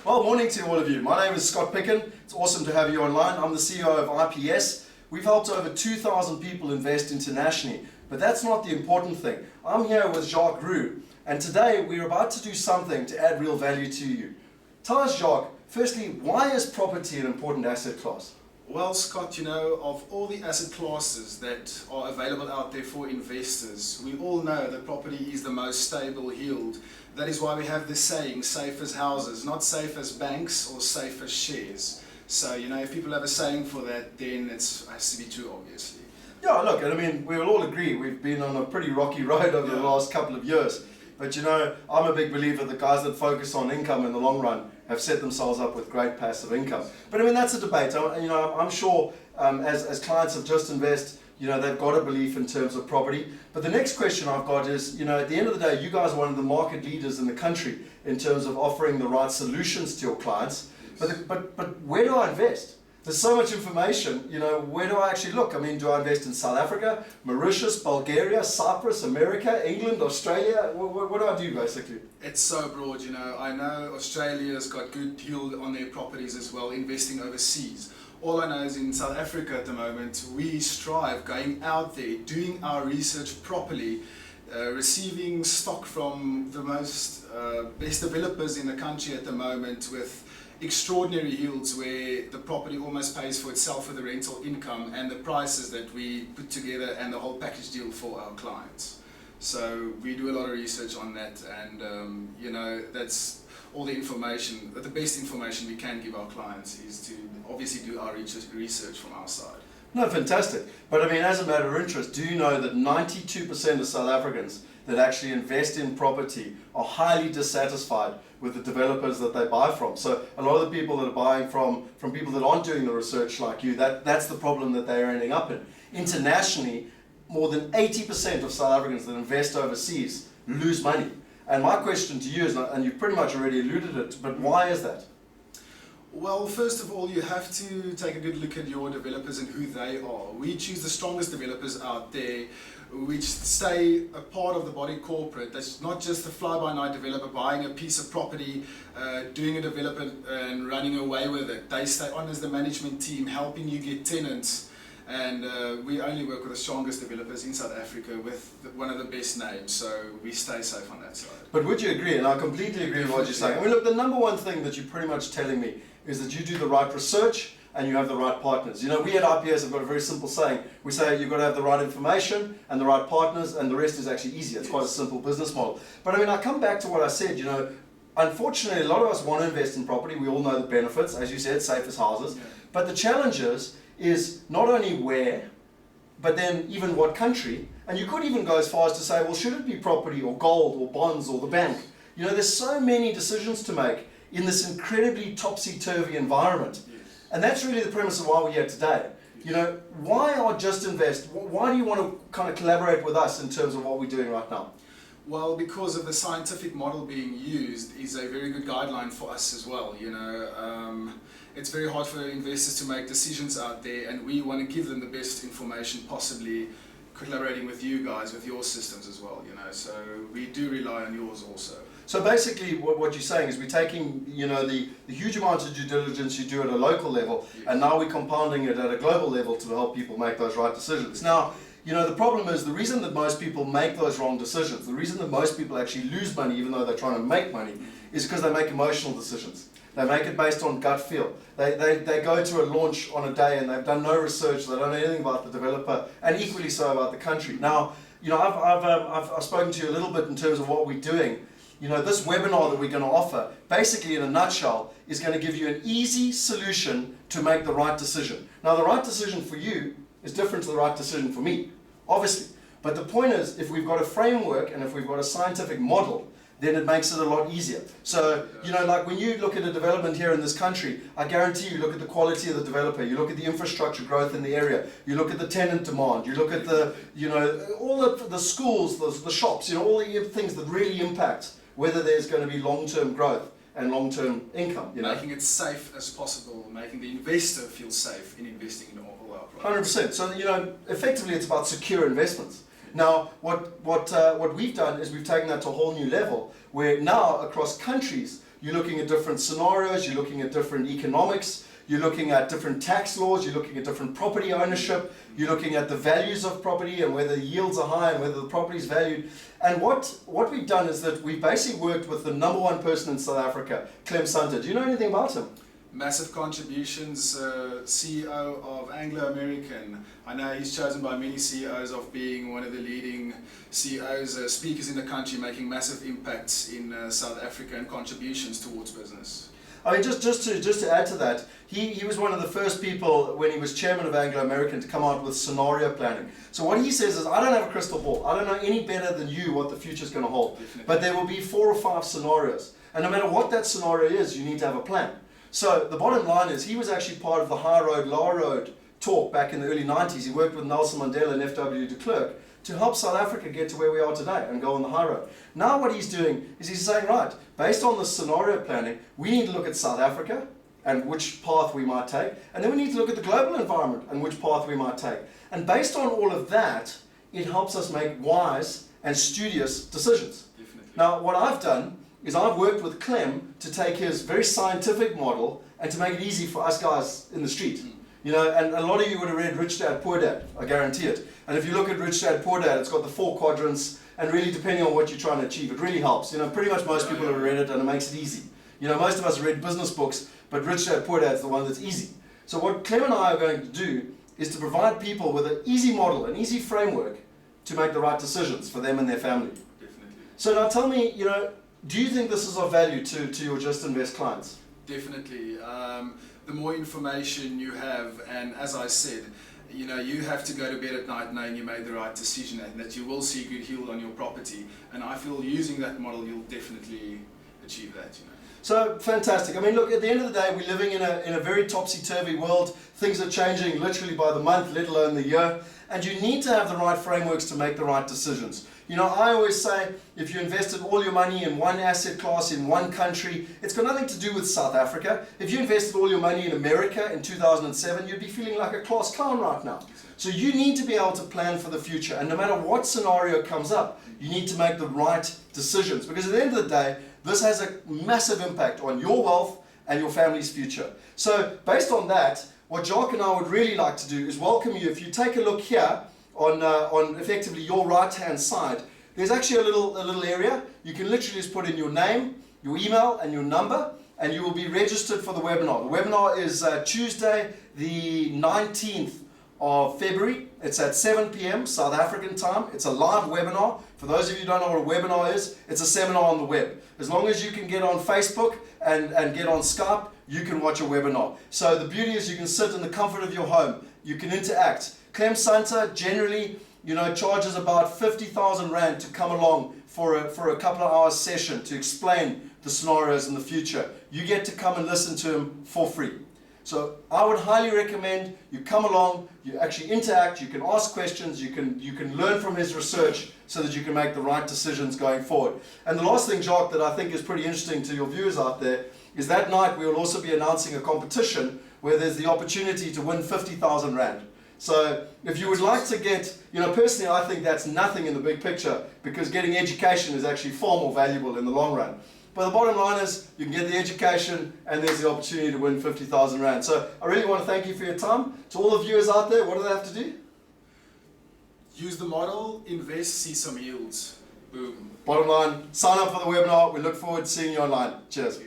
Well, morning to all of you. My name is Scott Picken. It's awesome to have you online. I'm the CEO of IPS. We've helped over 2,000 people invest internationally, but that's not the important thing. I'm here with Jacques Roux, and today we're about to do something to add real value to you. Tell us, Jacques, firstly, why is property an important asset class? Well, Scott, of all the asset classes that are available out there for investors, we all know that property is the most stable yield. That is why we have this saying, safe as houses, not safe as banks or safe as shares. So, if people have a saying for that, then it has to be true, obviously. Yeah, look, and I mean, we will all agree we've been on a pretty rocky ride over the last couple of years. But I'm a big believer that guys that focus on income in the long run have set themselves up with great passive income. But I mean, that's a debate. I'm sure as clients have just invested, they've got a belief in terms of property. But the next question I've got is, at the end of the day, you guys are one of the market leaders in the country in terms of offering the right solutions to your clients. But where do I invest? There's so much information, where do I actually look? I mean, do I invest in South Africa, Mauritius, Bulgaria, Cyprus, America, England, Australia? What do I do, basically? It's so broad, I know Australia's got good yield on their properties as well, investing overseas. All I know is in South Africa at the moment, we strive going out there, doing our research properly, receiving stock from the most best developers in the country at the moment with extraordinary yields where the property almost pays for itself with the rental income and the prices that we put together and the whole package deal for our clients. So we do a lot of research on that, and that's all the information. The best information we can give our clients is to obviously do our research from our side. No, fantastic. But I mean, as a matter of interest, do you know that 92% of South Africans that actually invest in property are highly dissatisfied with the developers that they buy from? So a lot of the people that are buying from people that aren't doing the research like you, that's the problem that they're ending up in. Internationally, more than 80% of South Africans that invest overseas lose money. And my question to you is, and you've pretty much already alluded it, but why is that? Well, first of all, you have to take a good look at your developers and who they are. We choose the strongest developers out there, which stay a part of the body corporate. That's not just a fly-by-night developer buying a piece of property, doing a development and running away with it. They stay on as the management team, helping you get tenants. And we only work with the strongest developers in South Africa with one of the best names, so we stay safe on that side. But would you agree, and I completely agree with what you're saying, I mean, look, the number one thing that you're pretty much telling me is that you do the right research and you have the right partners. We at IPS have got a very simple saying. We say you've got to have the right information and the right partners, and the rest is actually easy. It's quite a simple business model. But I mean, I come back to what I said, unfortunately, a lot of us want to invest in property. We all know the benefits, as you said, safe as houses. Yeah. But the challenge is not only where, but then even what country. And you could even go as far as to say, well, should it be property or gold or bonds or the bank? There's so many decisions to make in this incredibly topsy-turvy environment. Yes. And that's really the premise of why we're here today. Why are Just Invest? Why do you want to kind of collaborate with us in terms of what we're doing right now? Well, because of the scientific model being used is a very good guideline for us as well. It's very hard for investors to make decisions out there, and we want to give them the best information possibly, collaborating with you guys, with your systems as well, so we do rely on yours also. So basically what you're saying is we're taking, the huge amount of due diligence you do at a local level, yes, and now we're compounding it at a global level to help people make those right decisions. Now, the problem is the reason that most people make those wrong decisions, the reason that most people actually lose money even though they're trying to make money, is because they make emotional decisions. They make it based on gut feel. They go to a launch on a day and they've done no research, they don't know anything about the developer, and equally so about the country. Now, I've spoken to you a little bit in terms of what we're doing. This webinar that we're going to offer, basically in a nutshell, is going to give you an easy solution to make the right decision. Now, the right decision for you is different to the right decision for me, obviously. But the point is, if we've got a framework and if we've got a scientific model, then it makes it a lot easier. So, like when you look at a development here in this country, I guarantee you look at the quality of the developer, you look at the infrastructure growth in the area, you look at the tenant demand, you look at the, all the schools, the shops, all the things that really impact whether there's going to be long-term growth and long-term income. Making it safe as possible, making the investor feel safe in investing in all our products. 100%. So, effectively it's about secure investments. Now, what we've done is we've taken that to a whole new level, where now across countries, you're looking at different scenarios, you're looking at different economics, you're looking at different tax laws, you're looking at different property ownership, you're looking at the values of property and whether yields are high and whether the property is valued. And what we've done is that we've basically worked with the number one person in South Africa, Clem Sunter. Do you know anything about him? Massive contributions, CEO of Anglo American. I know he's chosen by many CEOs of being one of the leading CEOs, speakers in the country, making massive impacts in South Africa and contributions towards business. I mean, just to add to that, he was one of the first people when he was chairman of Anglo American to come out with scenario planning. So what he says is, I don't have a crystal ball. I don't know any better than you what the future is going to hold. Definitely. But there will be 4 or 5 scenarios. And no matter what that scenario is, you need to have a plan. So the bottom line is, he was actually part of the high road, low road talk back in the early 90s. He worked with Nelson Mandela and F.W. de Klerk to help South Africa get to where we are today and go on the high road. Now what he's doing is he's saying, right, based on the scenario planning, we need to look at South Africa and which path we might take, and then we need to look at the global environment and which path we might take. And based on all of that, it helps us make wise and studious decisions. Definitely. Now what I've done is I've worked with Clem to take his very scientific model and to make it easy for us guys in the street. You know, and a lot of you would have read Rich Dad, Poor Dad, I guarantee it. And if you look at Rich Dad, Poor Dad, it's got the 4 quadrants, and really depending on what you're trying to achieve, it really helps. You know, pretty much most people have read it and it makes it easy. You know, most of us read business books, but Rich Dad, Poor Dad is the one that's easy. So what Clem and I are going to do is to provide people with an easy model, an easy framework to make the right decisions for them and their family. Definitely. So now tell me, you know, do you think this is of value to your Just Invest clients? Definitely. The more information you have, and as I said, you know, you have to go to bed at night knowing you made the right decision and that you will see good yield on your property. And I feel using that model, you'll definitely achieve that. You know. So fantastic. I mean, look, at the end of the day, we're living in a very topsy-turvy world. Things are changing literally by the month, let alone the year. And you need to have the right frameworks to make the right decisions. You know, I always say, if you invested all your money in one asset class in one country, it's got nothing to do with South Africa. If you invested all your money in America in 2007, you'd be feeling like a class clown right now. So you need to be able to plan for the future. And no matter what scenario comes up, you need to make the right decisions. Because at the end of the day, this has a massive impact on your wealth and your family's future. So based on that, what Jacques and I would really like to do is welcome you. If you take a look here on effectively your right-hand side, there's actually a little area. You can literally just put in your name, your email, and your number, and you will be registered for the webinar. The webinar is Tuesday, the 19th of February. It's at 7 p.m. South African time. It's a live webinar. For those of you who don't know what a webinar is, it's a seminar on the web. As long as you can get on Facebook and get on Skype, you can watch a webinar. So the beauty is you can sit in the comfort of your home. You can interact. Clem Sunter generally, you know, charges about 50,000 Rand to come along for a couple of hours session to explain the scenarios in the future. You get to come and listen to him for free. So I would highly recommend you come along, you actually interact, you can ask questions, you can learn from his research so that you can make the right decisions going forward. And the last thing, Jacques, that I think is pretty interesting to your viewers out there is that night we will also be announcing a competition where there's the opportunity to win 50,000 Rand. So if you would like to get, you know, personally I think that's nothing in the big picture because getting education is actually far more valuable in the long run. But the bottom line is you can get the education and there's the opportunity to win 50,000 Rand. So I really want to thank you for your time. To all the viewers out there, what do they have to do? Use the model, invest, see some yields. Boom. Bottom line, sign up for the webinar. We look forward to seeing you online. Cheers.